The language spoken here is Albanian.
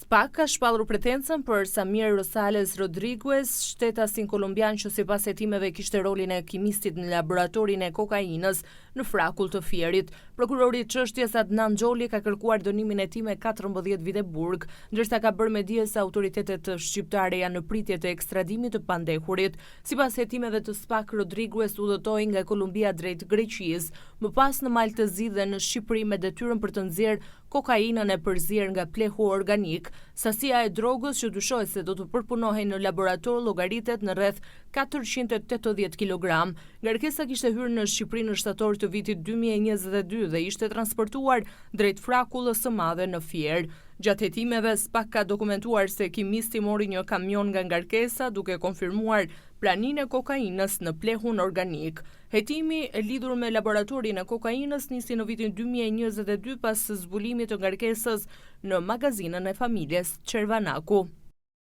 SPAK ka shpallur pretencën për Samir Rosales Rodriguez, shtetasin kolumbian që sipas hetimeve kishte rolin e kimistit në laboratorin e kokainës në frakull të Fierit. Prokurori i çështjes Adnan Xholi ka kërkuar dënimin e tij me 14 vite burg, ndërsa ka bërë me dije se autoritetet shqiptare janë në pritje të ekstradimit të pandehurit. Sipas hetimeve të SPAK, Rodriguez udhëtoi nga Kolumbia drejt Greqisë, më pas në Maltëzi dhe në Shqipëri me detyrën për të nxjerrë kokainën e përzier nga plehu organik. Sasia e drogës që dyshohet se do të përpunohej në laborator llogaritet në rreth 480 kg. Ngarkesa kishte hyrë në Shqipëri në shtator të vitit 2022 dhe ishte transportuar drejt frakullës së madhe në Fier. Gjatë hetimeve, SPAK ka dokumentuar se kimisti mori një kamion nga ngarkesa duke konfirmuar praninë e kokainës në plehun organik. Hetimi e lidhur me laboratorin e kokainës nisi në vitin 2022 pas zbulimit të ngarkesës në magazinën e familjes Qervanaku.